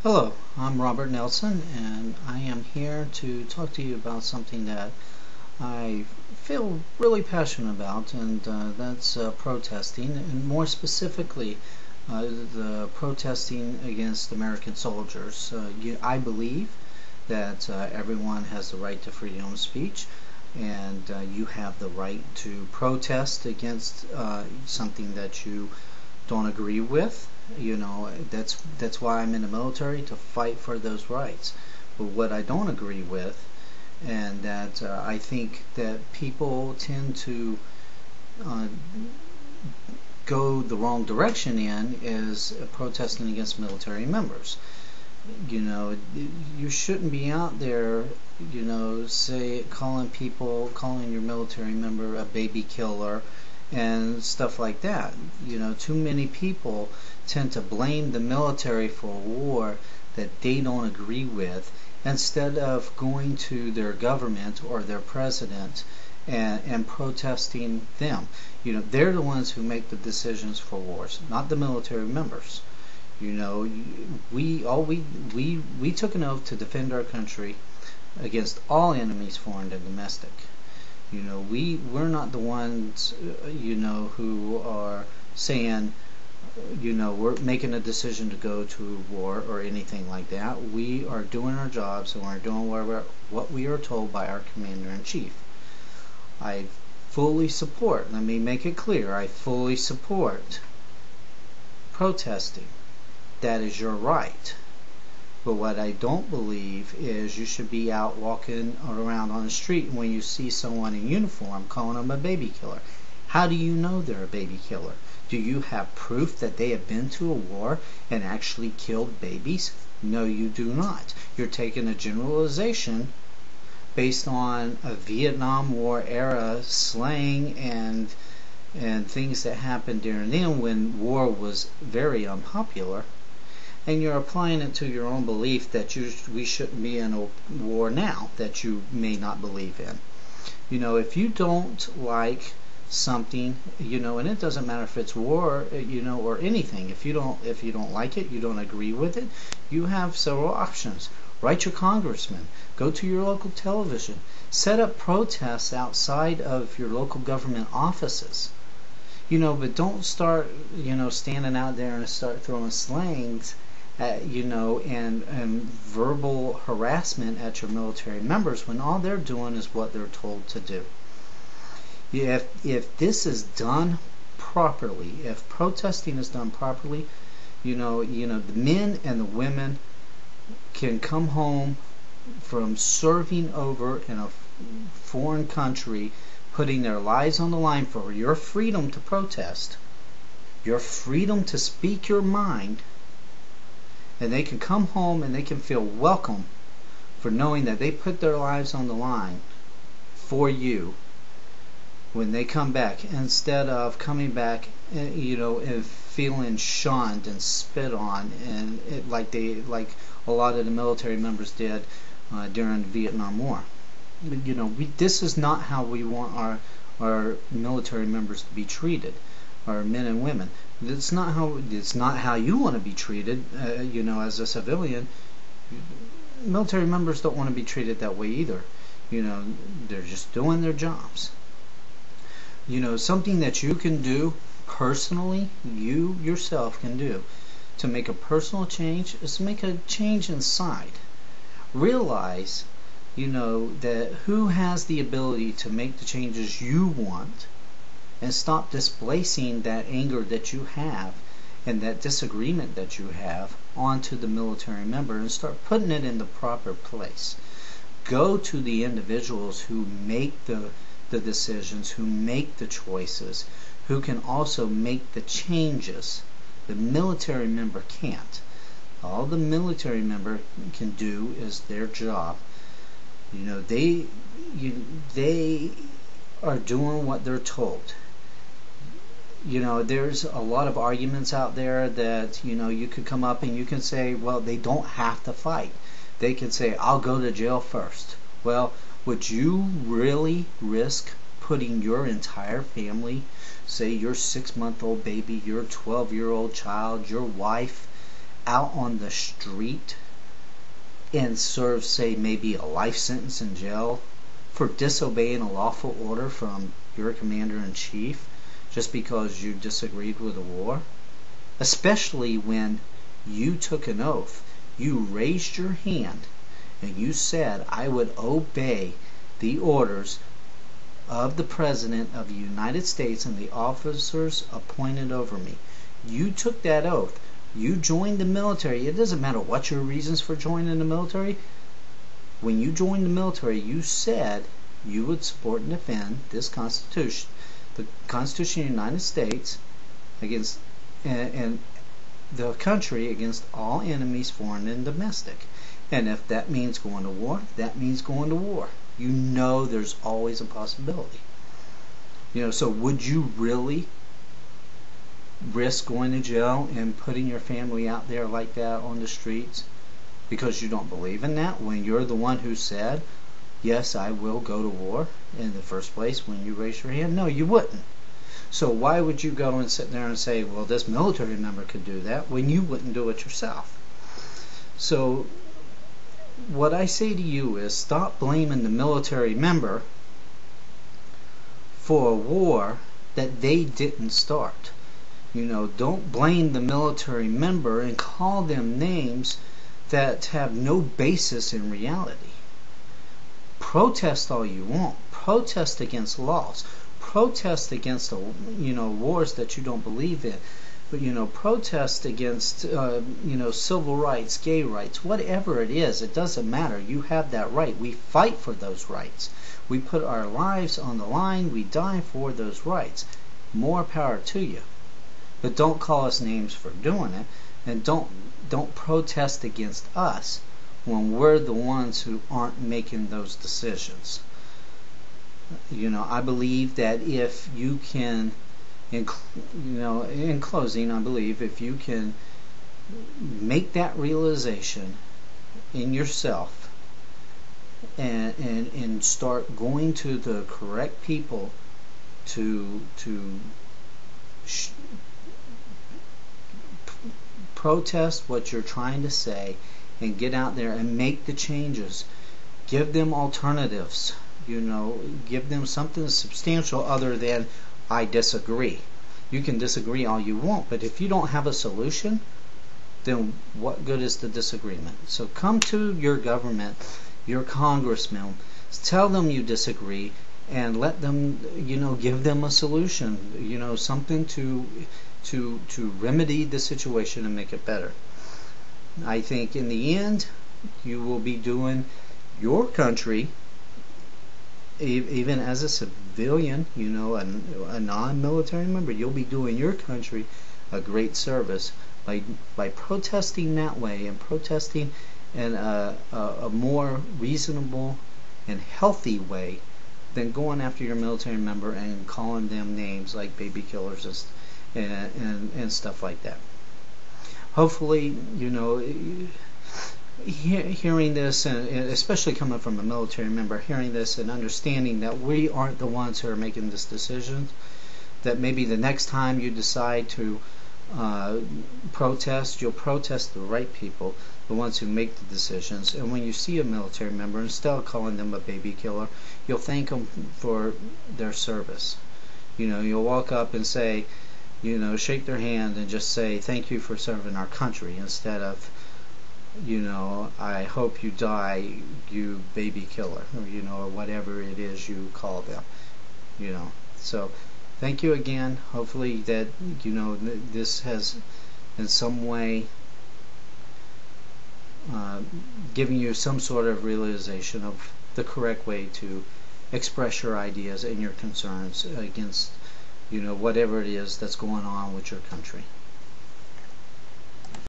Hello, I'm Robert Nelson, and I am here to talk to you about something that I feel really passionate about, and that's protesting, and more specifically, the protesting against American soldiers. I believe that everyone has the right to freedom of speech, and you have the right to protest against something that you don't agree with. That's why I'm in the military, to fight for those rights. But what I don't agree with, and that I think that people tend to uh, go the wrong direction in, is protesting against military members. You shouldn't be out there, say, calling your military member a baby killer and stuff like that. Too many people tend to blame the military for a war that they don't agree with, instead of going to their government or their president and protesting them. They're the ones who make the decisions for wars, not the military members. We took an oath to defend our country against all enemies, foreign and domestic. We're not the ones, who are saying, we're making a decision to go to war or anything like that. We are doing our jobs, and we're doing what we are told by our commander-in-chief. I fully support, let me make it clear, I fully support protesting. That is your right. But what I don't believe is you should be out walking around on the street, and when you see someone in uniform, calling them a baby killer. How do you know they're a baby killer? Do you have proof that they have been to a war and actually killed babies? No, you do not. You're taking a generalization based on a Vietnam War era slang and things that happened during then, when war was very unpopular, and you're applying it to your own belief that we shouldn't be in a war now that you may not believe in. If you don't like something, and it doesn't matter if it's war, or anything. If you don't like it, you don't agree with it, you have several options. Write your congressman. Go to your local television. Set up protests outside of your local government offices. But don't start, standing out there and start throwing slangs and verbal harassment at your military members, when all they're doing is what they're told to do. If this is done properly, if protesting is done properly, the men and the women can come home from serving over in a foreign country, putting their lives on the line for your freedom to protest, your freedom to speak your mind, and they can come home and they can feel welcome for knowing that they put their lives on the line for you when they come back, instead of coming back and feeling shunned and spit on, and like a lot of the military members did during the Vietnam War. This is not how we want our military members to be treated, our men and women. It's not how you want to be treated, as a civilian. Military members don't want to be treated that way either. They're just doing their jobs. Something that you can do personally, you yourself can do, to make a personal change, is to make a change inside. Realize, that who has the ability to make the changes you want, and stop displacing that anger that you have and that disagreement that you have onto the military member, and start putting it in the proper place. Go to the individuals who make the decisions, who make the choices, who can also make the changes. The military member can't. All the military member can do is their job. They are doing what they're told. There's a lot of arguments out there that you could come up and you can say, well, they don't have to fight. They can say, I'll go to jail first. Well, would you really risk putting your entire family, say your 6-month-old baby, your 12-year-old child, your wife, out on the street and serve, say, maybe a life sentence in jail for disobeying a lawful order from your commander-in-chief just because you disagreed with the war? Especially when you took an oath, you raised your hand and you said, I would obey the orders of the President of the United States and the officers appointed over me. You took that oath. You joined the military. It doesn't matter what your reasons for joining the military. When you joined the military, you said you would support and defend this Constitution, the Constitution of the United States, against and the country against all enemies, foreign and domestic. And if that means going to war, that means going to war. You know there's always a possibility. So would you really risk going to jail and putting your family out there like that on the streets because you don't believe in that, when you're the one who said, yes, I will go to war in the first place when you raise your hand? No, you wouldn't. So why would you go and sit there and say, well, this military member could do that, when you wouldn't do it yourself? So what I say to you is, stop blaming the military member for a war that they didn't start. Don't blame the military member and call them names that have no basis in reality. Protest all you want. Protest against laws. Protest against wars that you don't believe in. But protest against civil rights, gay rights, whatever it is. It doesn't matter. You have that right. We fight for those rights. We put our lives on the line. We die for those rights. More power to you. But don't call us names for doing it, and don't protest against us when we're the ones who aren't making those decisions. I believe that if you can, in closing, I believe if you can make that realization in yourself and start going to the correct people to protest what you're trying to say and get out there and make the changes. Give them alternatives. Give them something substantial other than I disagree. You can disagree all you want, but if you don't have a solution, then what good is the disagreement? So come to your government, your congressman, tell them you disagree, and let them, give them a solution, something to remedy the situation and make it better. I think in the end, you will be doing your country, even as a civilian, a non-military member, you'll be doing your country a great service by protesting that way, and protesting in a more reasonable and healthy way than going after your military member and calling them names like baby killers and stuff like that. Hopefully, hearing this, and especially coming from a military member, hearing this and understanding that we aren't the ones who are making this decision, that maybe the next time you decide to protest, you'll protest the right people, the ones who make the decisions. And when you see a military member, instead of calling them a baby killer, you'll thank them for their service. You'll walk up and say, shake their hand and just say, thank you for serving our country, instead of, I hope you die, you baby killer, or whatever it is you call them. So thank you again. Hopefully that this has in some way given you some sort of realization of the correct way to express your ideas and your concerns against whatever it is that's going on with your country.